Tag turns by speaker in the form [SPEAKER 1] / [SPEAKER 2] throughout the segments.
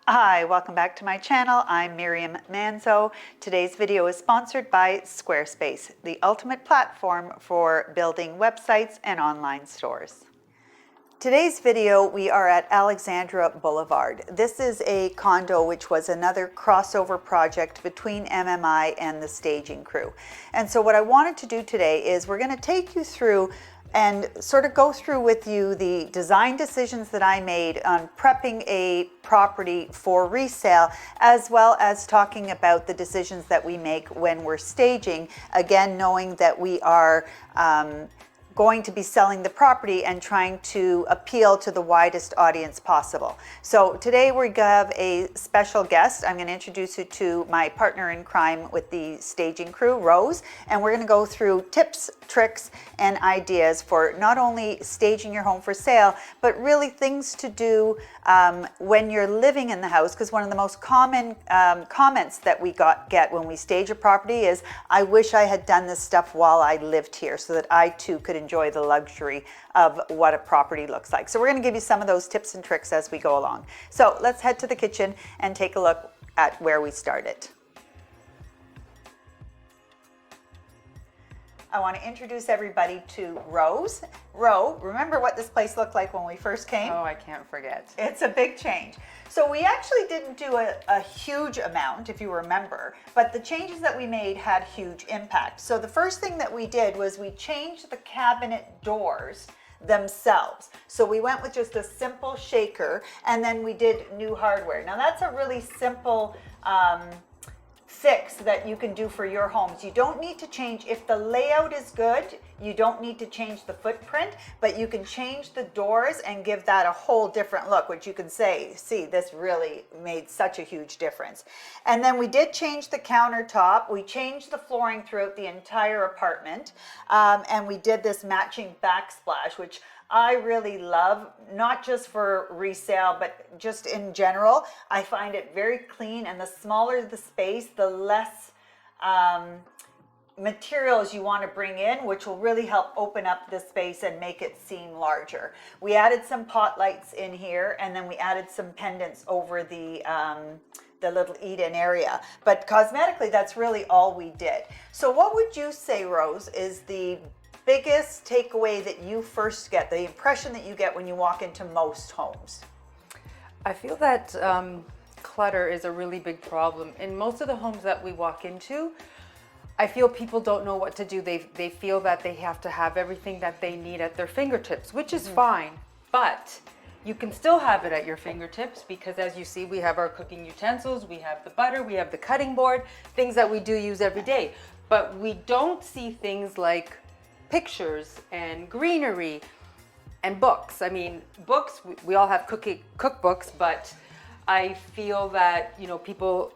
[SPEAKER 1] Hi, welcome back to my channel. I'm Miriam Manzo. Today's video is sponsored by Squarespace, the ultimate platform for building websites and online stores. Today's video, we are at Alexandra Boulevard. This is a condo which was another crossover project between MMI and the staging crew. And so what I wanted to do today is we're going to take you through and sort of go through with you the design decisions that I made on prepping a property for resale, as well as talking about the decisions that we make when we're staging, again, knowing that we are going to be selling the property and trying to appeal to the widest audience possible. So today we have a special guest. I'm going to introduce you to my partner in crime with the staging crew, Rose, and we're going to go through tips, tricks, and ideas for not only staging your home for sale, but really things to do when you're living in the house, because one of the most common comments that we get when we stage a property is, I wish I had done this stuff while I lived here so that I too could enjoy the luxury of what a property looks like. So we're going to give you some of those tips and tricks as we go along. So let's head to the kitchen and take a look at where we started. I want to introduce everybody to Rose. Ro, remember what this place looked like when we first came?
[SPEAKER 2] Oh, I can't forget.
[SPEAKER 1] It's a big change. So we actually didn't do a huge amount, if you remember, but the changes that we made had huge impact. So the first thing that we did was we changed the cabinet doors themselves. So we went with just a simple shaker, and then we did new hardware. Now that's a really simple fix that you can do for your homes. You don't need to change, if the layout is good, you don't need to change the footprint, but you can change the doors and give that a whole different look, which you can say, see, this really made such a huge difference. And then we did change the countertop. We changed the flooring throughout the entire apartment. And we did this matching backsplash, which I really love, not just for resale, but just in general. I find it very clean, and the smaller the space, the less materials you want to bring in, which will really help open up the space and make it seem larger. We added some pot lights in here, and then we added some pendants over the little eat-in area. But cosmetically, that's really all we did. So what would you say, Rose, is the biggest takeaway that you first get, the impression that you get when you walk into most homes?
[SPEAKER 2] I feel that clutter is a really big problem. In most of the homes that we walk into, I feel people don't know what to do. They feel that they have to have everything that they need at their fingertips, which is fine, but you can still have it at your fingertips, because as you see, we have our cooking utensils, we have the butter, we have the cutting board, things that we do use every day. But we don't see things like pictures and greenery and books. I mean, books, we all have cookbooks, but I feel that, you know, people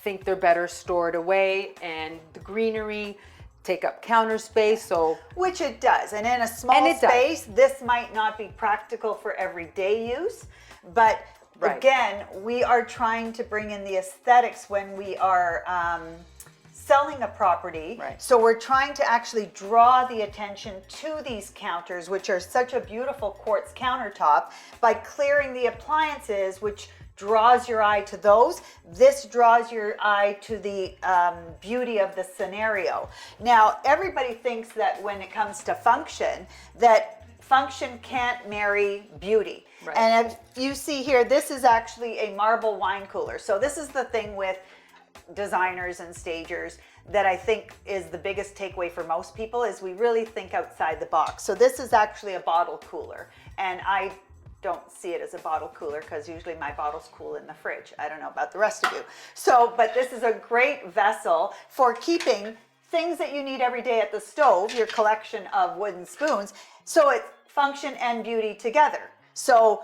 [SPEAKER 2] think they're better stored away, and the greenery take up counter space. So
[SPEAKER 1] which it does, and in a small space, this might not be practical for everyday use, but again, we are trying to bring in the aesthetics when we are selling a property. So we're trying to actually draw the attention to these counters, which are such a beautiful quartz countertop, by clearing the appliances, which draws your eye to those. This draws your eye to the beauty of the scenario. Now, everybody thinks that when it comes to function, that function can't marry beauty. And if you see here, this is actually a marble wine cooler. So this is the thing with designers and stagers that I think is the biggest takeaway for most people, is we really think outside the box. So this is actually a bottle cooler, and I don't see it as a bottle cooler because usually my bottles cool in the fridge. I don't know about the rest of you. So, but this is a great vessel for keeping things that you need every day at the stove, your collection of wooden spoons. So it's function and beauty together. So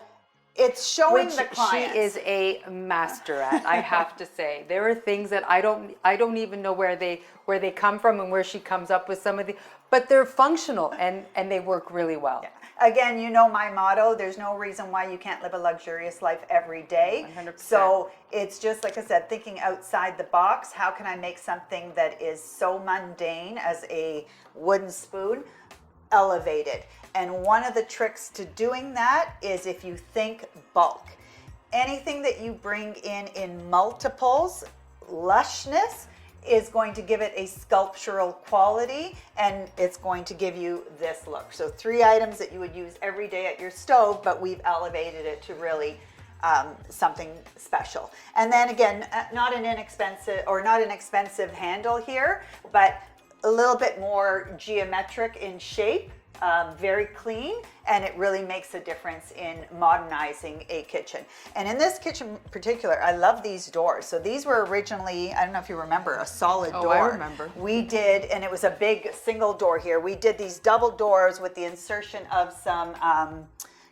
[SPEAKER 1] it's showing the clients.
[SPEAKER 2] She is a master at, I have to say. There are things that I don't even know where they come from and where she comes up with some of the, but they're functional and they work really well.
[SPEAKER 1] Yeah. Again, you know my motto, there's no reason why you can't live a luxurious life every day.
[SPEAKER 2] 100%.
[SPEAKER 1] So it's just, like I said, thinking outside the box. How can I make something that is so mundane as a wooden spoon elevated? And one of the tricks to doing that is if you think bulk. anything that you bring in multiples, lushness, is going to give it a sculptural quality, and it's going to give you this look. So 3 items that you would use every day at your stove, but we've elevated it to really something special. And then again, not an expensive handle here, but a little bit more geometric in shape. Very clean, and it really makes a difference in modernizing a kitchen. And in this kitchen in particular, I love these doors. So these were originally, I don't know if you remember, a solid door.
[SPEAKER 2] I remember.
[SPEAKER 1] We did, and it was a big single door here. We did these double doors with the insertion of some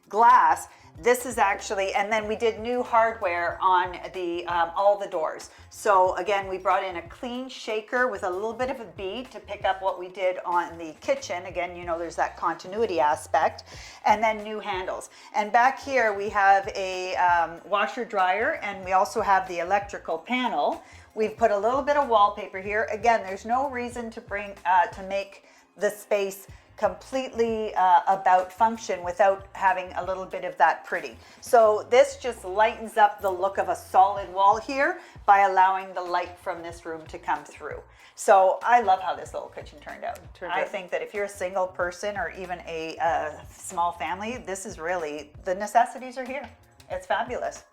[SPEAKER 1] glass. This is actually, and then we did new hardware on the all the doors. So again, we brought in a clean shaker with a little bit of a bead to pick up what we did on the kitchen. Again, you know, there's that continuity aspect, and then new handles. And back here we have a washer dryer, and we also have the electrical panel. We've put a little bit of wallpaper here. Again, there's no reason to bring to make the space completely about function without having a little bit of that pretty. So this just lightens up the look of a solid wall here by allowing the light from this room to come through. So I love how this little kitchen turned out. I think that if you're a single person or even a small family, this is really, the necessities are here. It's fabulous.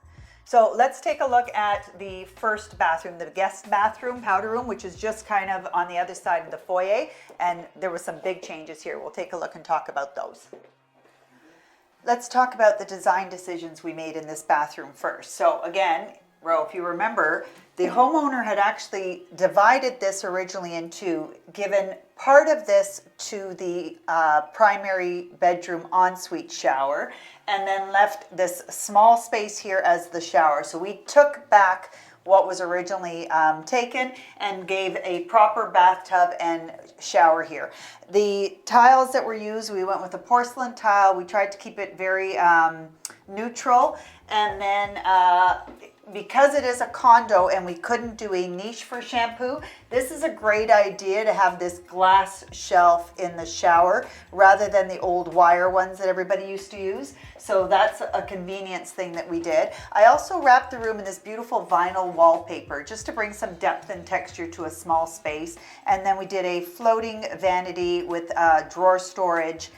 [SPEAKER 1] So let's take a look at the first bathroom, the guest bathroom, powder room, which is just kind of on the other side of the foyer. And there were some big changes here. We'll take a look and talk about those. Let's talk about the design decisions we made in this bathroom first. So again, Ro, if you remember, the homeowner had actually divided this originally in two, given part of this to the primary bedroom ensuite shower, and then left this small space here as the shower. So we took back what was originally taken and gave a proper bathtub and shower here. The tiles that were used, we went with a porcelain tile. We tried to keep it very neutral, and then because it is a condo and we couldn't do a niche for shampoo, this is a great idea to have this glass shelf in the shower rather than the old wire ones that everybody used to use. So that's a convenience thing that we did. I also wrapped the room in this beautiful vinyl wallpaper just to bring some depth and texture to a small space. And then we did a floating vanity with drawer storage,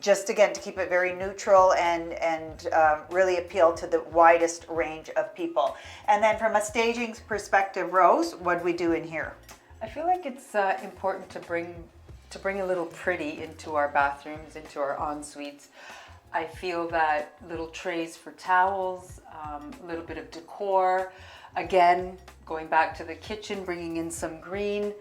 [SPEAKER 1] just again to keep it very neutral and really appeal to the widest range of people. And then from a staging perspective, Rose, what do we do in here?
[SPEAKER 2] I feel like it's important to bring a little pretty into our bathrooms, into our en-suites. I feel that little trays for towels, a little bit of decor. Again, going back to the kitchen, bringing in some green.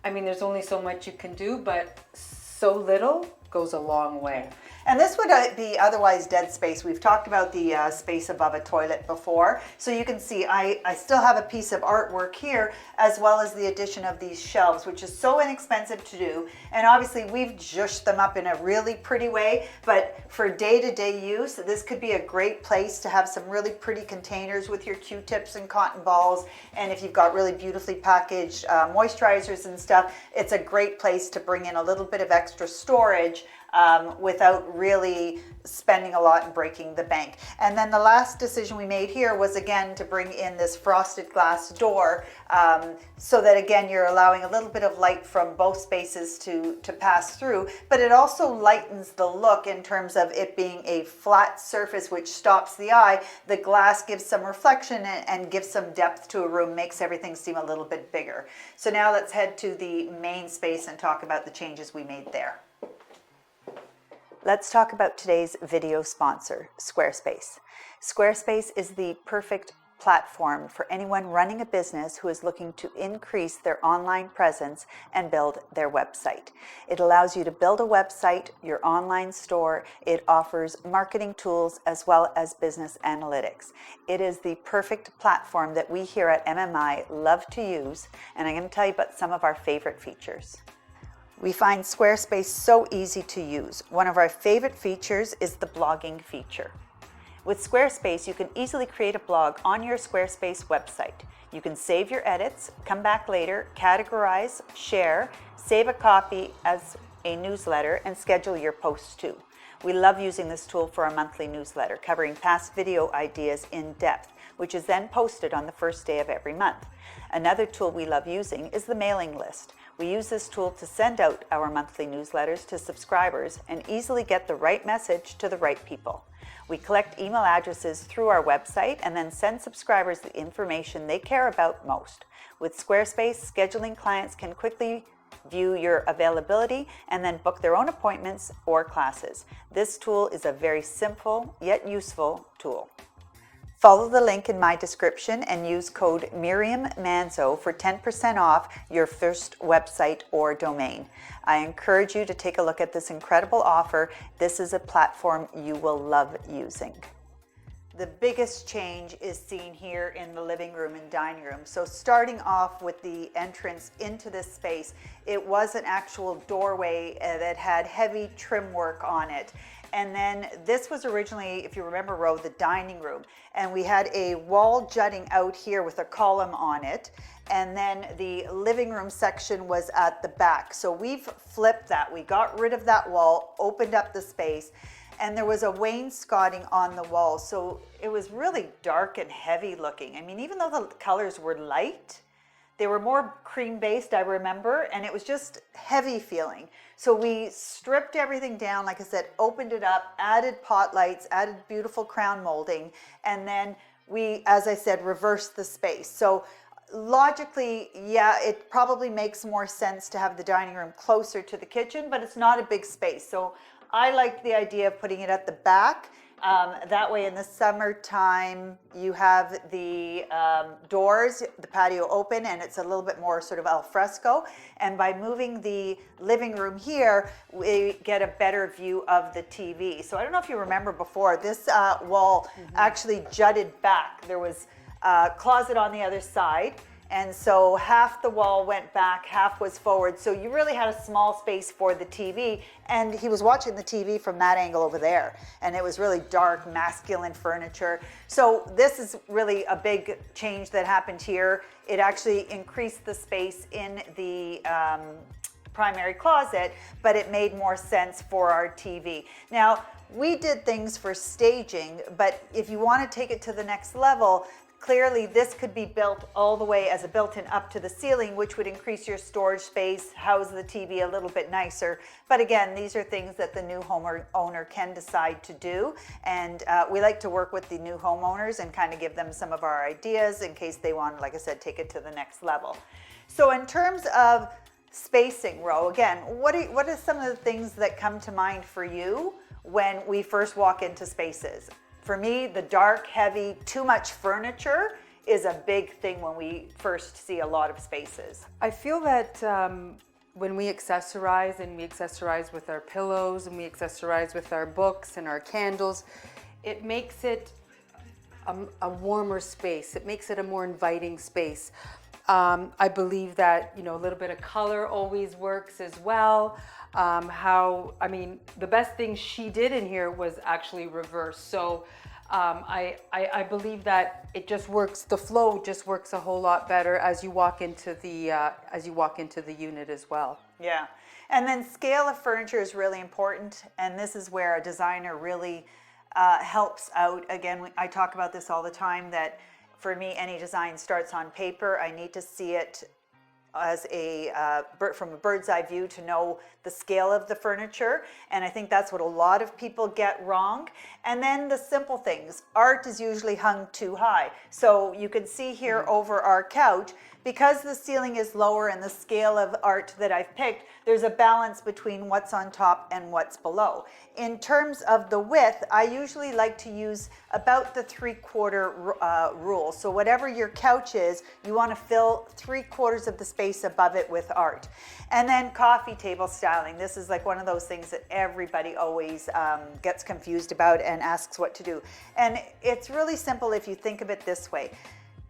[SPEAKER 2] I mean, there's only so much you can do, but so little goes a long way.
[SPEAKER 1] And this would be otherwise dead space. We've talked about the space above a toilet before. So you can see I still have a piece of artwork here, as well as the addition of these shelves, which is so inexpensive to do. And obviously we've zhushed them up in a really pretty way, but for day-to-day use, this could be a great place to have some really pretty containers with your Q-tips and cotton balls. And if you've got really beautifully packaged moisturizers and stuff, it's a great place to bring in a little bit of extra storage without really spending a lot and breaking the bank. And then the last decision we made here was again to bring in this frosted glass door so that again you're allowing a little bit of light from both spaces to pass through, but it also lightens the look in terms of it being a flat surface which stops the eye. The glass gives some reflection and gives some depth to a room, makes everything seem a little bit bigger. So now let's head to the main space and talk about the changes we made there. Let's talk about today's video sponsor, Squarespace. Squarespace is the perfect platform for anyone running a business who is looking to increase their online presence and build their website. It allows you to build a website, your online store. It offers marketing tools as well as business analytics. It is the perfect platform that we here at MMI love to use, and I'm going to tell you about some of our favorite features. We find Squarespace so easy to use. One of our favorite features is the blogging feature. With Squarespace, you can easily create a blog on your Squarespace website. You can save your edits, come back later, categorize, share, save a copy as a newsletter, and schedule your posts too. We love using this tool for our monthly newsletter, covering past video ideas in depth, which is then posted on the first day of every month. Another tool we love using is the mailing list. We use this tool to send out our monthly newsletters to subscribers and easily get the right message to the right people. We collect email addresses through our website and then send subscribers the information they care about most. With Squarespace, scheduling clients can quickly view your availability and then book their own appointments or classes. This tool is a very simple yet useful tool. Follow the link in my description and use code Miriam Manzo for 10% off your first website or domain. I encourage you to take a look at this incredible offer. This is a platform you will love using. The biggest change is seen here in the living room and dining room. So starting off with the entrance into this space, it was an actual doorway that had heavy trim work on it. And then this was originally, if you remember, Ro, the dining room. And we had a wall jutting out here with a column on it. And then the living room section was at the back. So we've flipped that. We got rid of that wall, opened up the space, and there was a wainscoting on the wall. So it was really dark and heavy looking. I mean, even though the colors were light, they were more cream-based, I remember, and it was just heavy feeling. So we stripped everything down, like I said, opened it up, added pot lights, added beautiful crown molding, and then we, as I said, reversed the space. So logically, yeah, it probably makes more sense to have the dining room closer to the kitchen, but it's not a big space. So I like the idea of putting it at the back. That way in the summertime, you have the doors, the patio open, and it's a little bit more sort of al fresco. And by moving the living room here, we get a better view of the TV. So I don't know if you remember before, this wall actually jutted back. There was a closet on the other side. And so half the wall went back, half was forward. So you really had a small space for the TV. And he was watching the TV from that angle over there. And it was really dark, masculine furniture. So this is really a big change that happened here. It actually increased the space in the primary closet, but it made more sense for our TV. Now, we did things for staging, but if you want to take it to the next level, clearly this could be built all the way as a built-in up to the ceiling, which would increase your storage space, house the TV a little bit nicer. But again, these are things that the new homeowner can decide to do. And we like to work with the new homeowners and kind of give them some of our ideas in case they want, like I said, take it to the next level. So in terms of spacing, Ro, again, what are some of the things that come to mind for you when we first walk into spaces? For me, the dark, heavy, too much furniture is a big thing when we first see a lot of spaces.
[SPEAKER 2] I feel that when we accessorize, and we accessorize with our pillows, and we accessorize with our books and our candles, it makes it a warmer space. It makes it a more inviting space. I believe that, you know, a little bit of color always works as well. The best thing she did in here was actually reverse. So I believe that it just works. The flow just works a whole lot better as you walk into the unit as well.
[SPEAKER 1] Yeah, and then scale of furniture is really important, and this is where a designer really helps out. Again, I talk about this all the time, that for me, any design starts on paper. I need to see it as from a bird's eye view to know the scale of the furniture. And I think that's what a lot of people get wrong. And then the simple things. Art is usually hung too high. So you can see here over our couch, because the ceiling is lower and the scale of art that I've picked, there's a balance between what's on top and what's below. In terms of the width, I usually like to use about the 3/4 rule. So whatever your couch is, you want to fill 3/4 of the space above it with art. And then coffee table styling. This is like one of those things that everybody always gets confused about and asks what to do. And it's really simple if you think of it this way.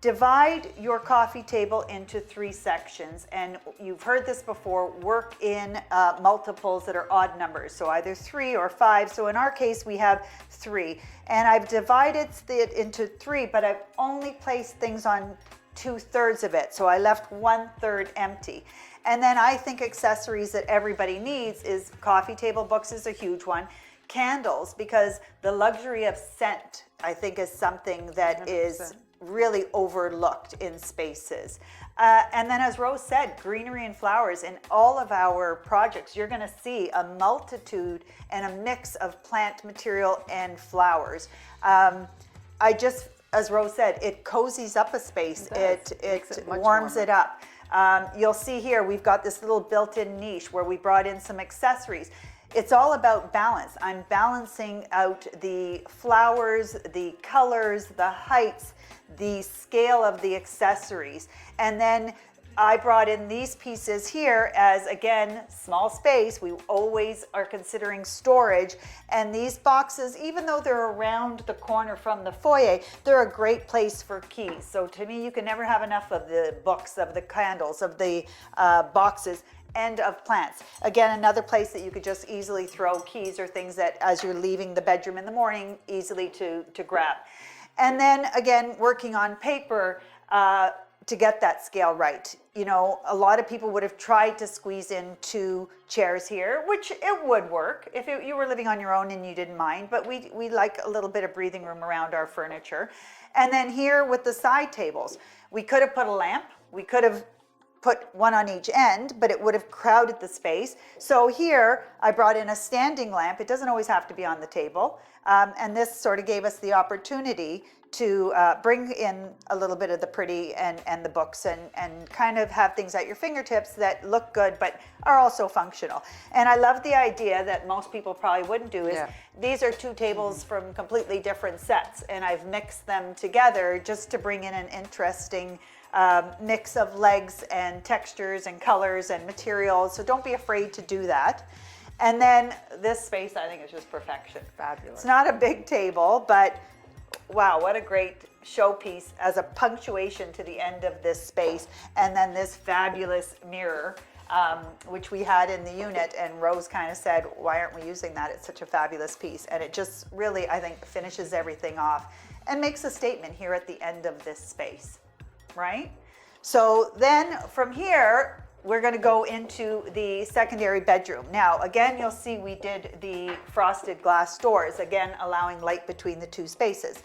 [SPEAKER 1] Divide your coffee table into 3 sections, and you've heard this before, work in multiples that are odd numbers, so either 3 or 5. So in our case, we have 3. And I've divided it into 3, but I've only placed things on 2/3 of it, so I left 1/3 empty. And then I think accessories that everybody needs is coffee table books is a huge one. candles, because the luxury of scent, I think, is something that is
[SPEAKER 2] 100%.
[SPEAKER 1] really overlooked in spaces. And then, as Rose said, greenery and flowers. In all of our projects, you're going to see a multitude and a mix of plant material and flowers. As Rose said, it cozies up a space.
[SPEAKER 2] It
[SPEAKER 1] It
[SPEAKER 2] much
[SPEAKER 1] warms
[SPEAKER 2] warmer.
[SPEAKER 1] it up. You'll see here, we've got this little built-in niche where we brought in some accessories. It's all about balance. I'm balancing out the flowers, the colors, the heights, the scale of the accessories. And then I brought in these pieces here as, again, small space. We always are considering storage. And these boxes, even though they're around the corner from the foyer, they're a great place for keys. So to me, you can never have enough of the books, of the candles, of the boxes, and of plants. Again, another place that you could just easily throw keys or things that, as you're leaving the bedroom in the morning, easily to grab. And then again, working on paper to get that scale right. You know, a lot of people would have tried to squeeze in 2 chairs here, which it would work if you were living on your own and you didn't mind, but we like a little bit of breathing room around our furniture. And then here with the side tables, we could have put a lamp, we could have put one on each end, but it would have crowded the space. So here I brought in a standing lamp. It doesn't always have to be on the table. And this sort of gave us the opportunity to bring in a little bit of the pretty and the books and kind of have things at your fingertips that look good but are also functional. And I love the idea that most people probably wouldn't do is these are 2 tables from completely different sets, and I've mixed them together just to bring in an interesting mix of legs and textures and colors and materials. So don't be afraid to do that. And then this space, I think, is just perfection.
[SPEAKER 2] Fabulous.
[SPEAKER 1] It's not a big table, but wow, what a great showpiece as a punctuation to the end of this space. And then this fabulous mirror, which we had in the unit, and Rose kind of said, why aren't we using that? It's such a fabulous piece. And it just really, I think, finishes everything off and makes a statement here at the end of this space, right? So then from here, we're going to go into the secondary bedroom. Now, again, you'll see we did the frosted glass doors, again, allowing light between the 2 spaces.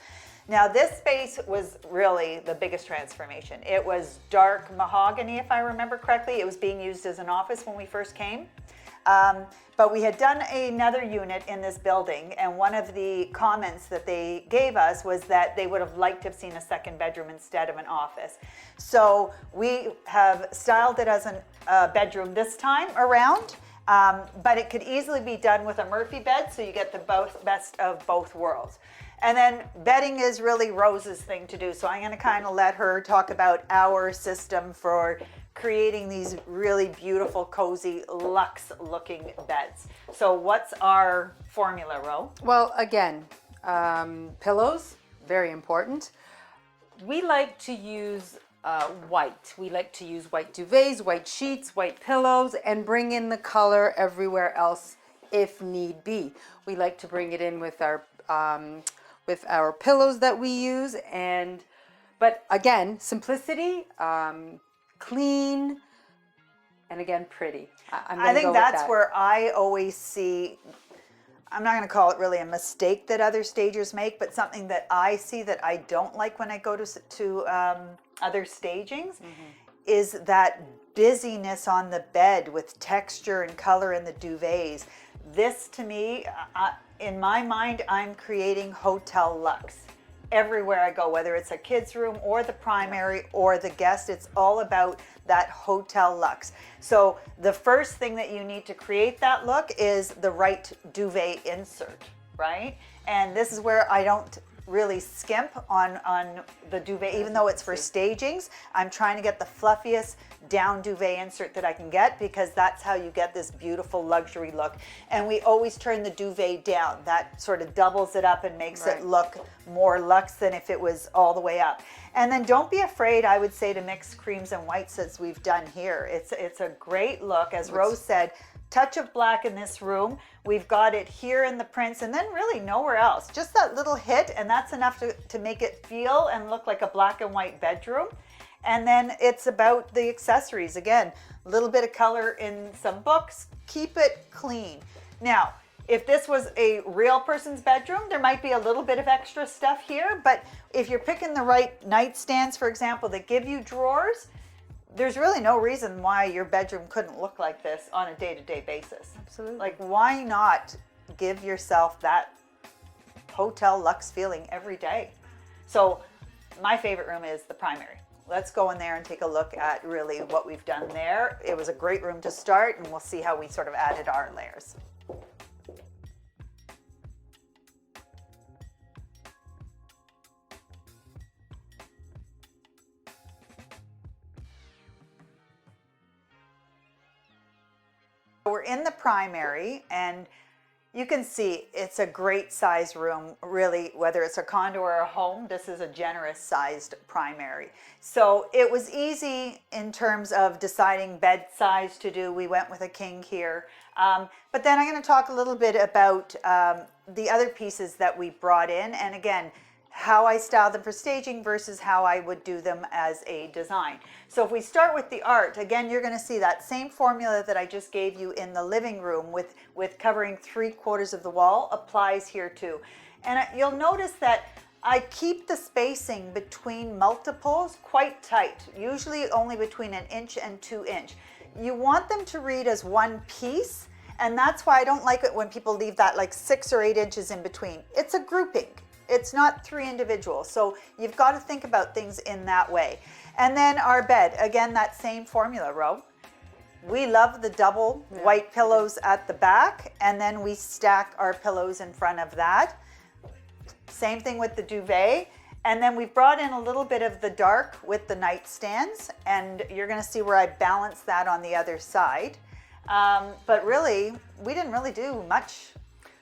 [SPEAKER 1] Now, this space was really the biggest transformation. It was dark mahogany, if I remember correctly. It was being used as an office when we first came. But we had done another unit in this building, and one of the comments that they gave us was that they would have liked to have seen a second bedroom instead of an office. So we have styled it as a bedroom this time around, but it could easily be done with a Murphy bed, so you get the best of both worlds. And then bedding is really Rose's thing to do, so I'm going to kind of let her talk about our system for creating these really beautiful, cozy, luxe looking beds. So what's our formula, Ro?
[SPEAKER 2] Well, again, pillows, very important. We like to use white. We like to use white duvets, white sheets, white pillows, and bring in the color everywhere else if need be. We like to bring it in with our pillows that we use, but again, simplicity, clean, and again, pretty.
[SPEAKER 1] I think that's where I always see, I'm not going to call it really a mistake that other stagers make, but something that I see that I don't like when I go to other stagings is that busyness on the bed with texture and color in the duvets. This, to me, in my mind, I'm creating hotel luxe. Everywhere I go, whether it's a kid's room or the primary or the guest, it's all about that hotel luxe. So the first thing that you need to create that look is the right duvet insert, right? And this is where I don't really skimp on the duvet, even though it's for stagings. I'm trying to get the fluffiest down duvet insert that I can get, because that's how you get this beautiful luxury look. And we always turn the duvet down. That sort of doubles it up and makes it look more luxe than if it was all the way up. And then don't be afraid, I would say, to mix creams and whites as we've done here. It's a great look. As Rose said, touch of black in this room. We've got it here in the prints, and then really nowhere else. Just that little hit, and that's enough to make it feel and look like a black and white bedroom. And then it's about the accessories. Again, a little bit of color in some books. Keep it clean. Now, If this was a real person's bedroom, there might be a little bit of extra stuff here, but if you're picking the right nightstands, for example, that give you drawers, there's really no reason why your bedroom couldn't look like this on a day-to-day basis.
[SPEAKER 2] Absolutely.
[SPEAKER 1] Like, why not give yourself that hotel luxe feeling every day? So my favorite room is the primary. Let's go in there and take a look at really what we've done there. It was a great room to start, and we'll see how we sort of added our layers. We're in the primary, and you can see it's a great size room, really, whether it's a condo or a home. This is a generous sized primary. So it was easy in terms of deciding bed size to do. We went with a king here. But then I'm going to talk a little bit about the other pieces that we brought in. And again, how I styled them for staging versus how I would do them as a design. So if we start with the art, again, you're going to see that same formula that I just gave you in the living room with covering 3/4 of the wall applies here too. And you'll notice that I keep the spacing between multiples quite tight, usually only between 1 inch and 2 inch. You want them to read as one piece, and that's why I don't like it when people leave that like 6 or 8 inches in between. It's a grouping. It's not 3 individuals. So you've got to think about things in that way. And then our bed, again, that same formula, Ro. We love the double white pillows at the back, and then we stack our pillows in front of that. Same thing with the duvet. And then we've brought in a little bit of the dark with the nightstands, and you're going to see where I balance that on the other side. But really, we didn't really do much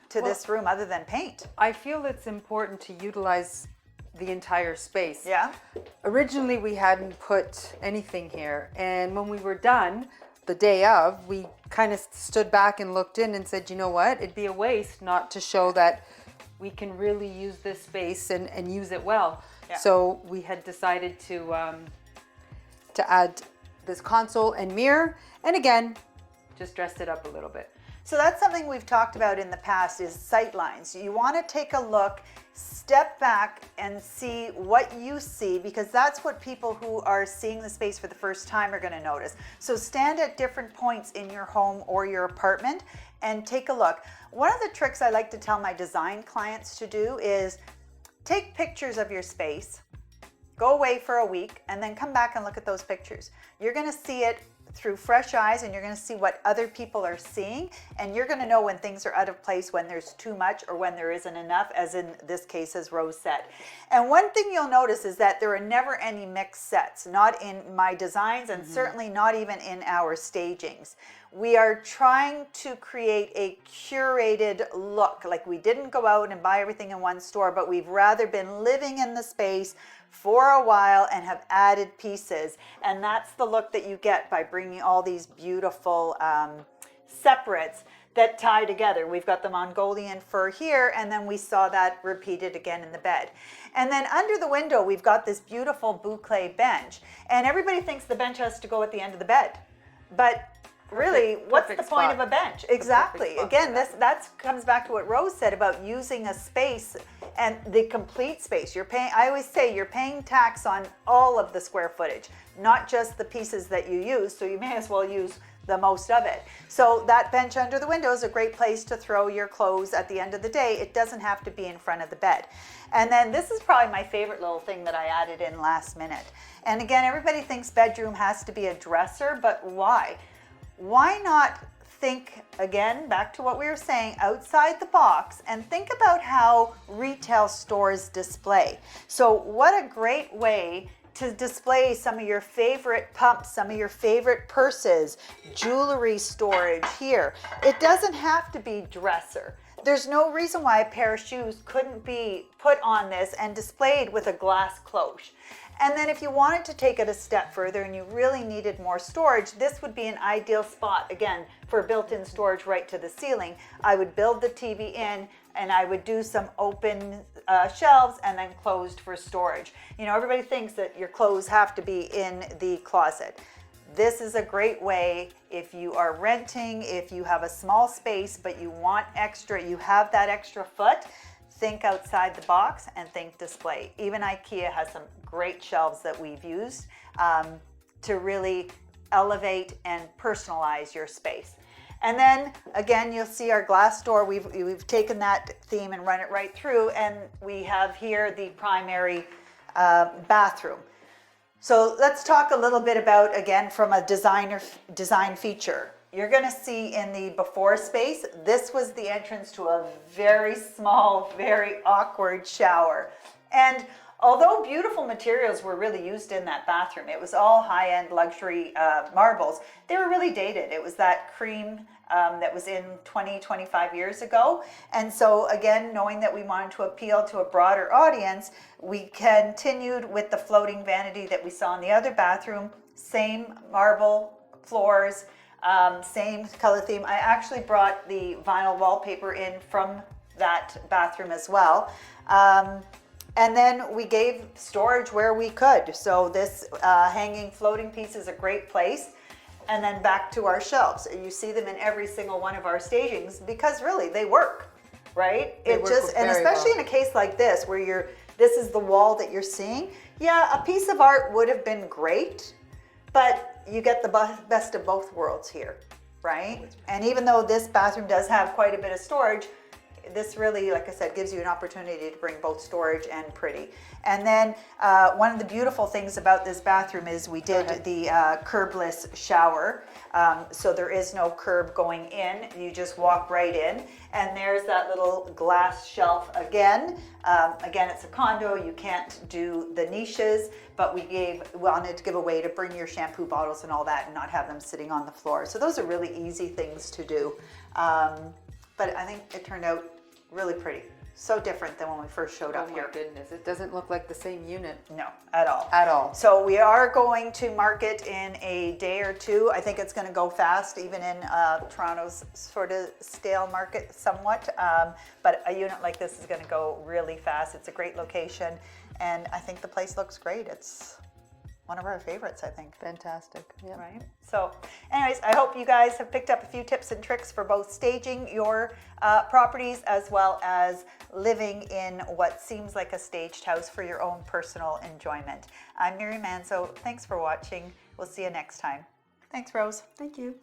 [SPEAKER 1] to this room other than paint.
[SPEAKER 2] I feel it's important to utilize the entire space.
[SPEAKER 1] Yeah.
[SPEAKER 2] Originally, we hadn't put anything here, and when we were done, the day of, we kind of stood back and looked in and said, you know what, it'd be a waste not to show that we can really use this space and use it well.
[SPEAKER 1] Yeah.
[SPEAKER 2] So we had decided to add this console and mirror, and again, just dressed it up a little bit.
[SPEAKER 1] So that's something we've talked about in the past, is sight lines. You want to take a look, step back and see what you see, because that's what people who are seeing the space for the first time are going to notice. So stand at different points in your home or your apartment and take a look. One of the tricks I like to tell my design clients to do is take pictures of your space, go away for a week, and then come back and look at those pictures. You're going to see it through fresh eyes, and you're going to see what other people are seeing, and you're going to know when things are out of place, when there's too much or when there isn't enough, as in this case, as Rose said. And one thing you'll notice is that there are never any mixed sets, not in my designs, and certainly not even in our stagings. We are trying to create a curated look. Like, we didn't go out and buy everything in one store, but we've rather been living in the space for a while and have added pieces. And that's the look that you get by bringing all these beautiful separates that tie together. We've got the Mongolian fur here, and then we saw that repeated again in the bed. And then under the window, we've got this beautiful boucle bench. And everybody thinks the bench has to go at the end of the bed. But really, what's the point of a bench? Exactly. Again, that comes back to what Rose said about using a space and the complete space. You're paying, I always say, you're paying tax on all of the square footage, not just the pieces that you use. So you may as well use the most of it. So that bench under the window is a great place to throw your clothes at the end of the day. It doesn't have to be in front of the bed. And then this is probably my favorite little thing that I added in last minute. And again, everybody thinks bedroom has to be a dresser, but why? Why not think, again, back to what we were saying, outside the box, and think about how retail stores display. So what a great way to display some of your favorite pumps, some of your favorite purses, jewelry storage here. It doesn't have to be dresser. There's no reason why a pair of shoes couldn't be put on this and displayed with a glass cloche. And then if you wanted to take it a step further and you really needed more storage, this would be an ideal spot, again, for built-in storage right to the ceiling. I would build the TV in, and I would do some open shelves and then closed for storage. You know, everybody thinks that your clothes have to be in the closet. this is a great way if you are renting, if you have a small space, but you want extra, you have that extra foot, think outside the box and think display. Even IKEA has some great shelves that we've used to really elevate and personalize your space. And then again, you'll see our glass door. We've taken that theme and run it right through, and we have here the primary bathroom. So let's talk a little bit about, again, from a design feature. You're gonna see in the before space, this was the entrance to a very small, very awkward shower. And although beautiful materials were really used in that bathroom, it was all high-end luxury marbles, they were really dated. It was that cream that was in 25 years ago. And so again, knowing that we wanted to appeal to a broader audience, we continued with the floating vanity that we saw in the other bathroom, same marble floors, same color theme. I actually brought the vinyl wallpaper in from that bathroom as well. And then we gave storage where we could. So this hanging floating piece is a great place. And then back to our shelves. You see them in every single one of our stagings because really they work, right?
[SPEAKER 2] They work
[SPEAKER 1] and
[SPEAKER 2] very
[SPEAKER 1] especially
[SPEAKER 2] well.
[SPEAKER 1] in a case like this where this is the wall that you're seeing. Yeah, a piece of art would have been great, but you get the best of both worlds here, right? And even though this bathroom does have quite a bit of storage, this really, like I said, gives you an opportunity to bring both storage and pretty. And then one of the beautiful things about this bathroom is we did the curbless shower. So there is no curb going in. You just walk right in. And there's that little glass shelf again. Again, it's a condo. You can't do the niches, but we wanted to give a way to bring your shampoo bottles and all that and not have them sitting on the floor. So those are really easy things to do. But I think it turned out really pretty. So different than when we first showed up here.
[SPEAKER 2] Oh my goodness, it doesn't look like the same unit.
[SPEAKER 1] No, at all.
[SPEAKER 2] At all.
[SPEAKER 1] So we are going to market in a day or two. I think it's going to go fast, even in Toronto's sort of stale market somewhat. But a unit like this is going to go really fast. It's a great location, and I think the place looks great. It's one of our favorites, I think.
[SPEAKER 2] Fantastic. Yeah.
[SPEAKER 1] Right. So anyways, I hope you guys have picked up a few tips and tricks for both staging your properties as well as living in what seems like a staged house for your own personal enjoyment. I'm Miriam Manzo. Thanks for watching. We'll see you next time. Thanks, Rose.
[SPEAKER 2] Thank you.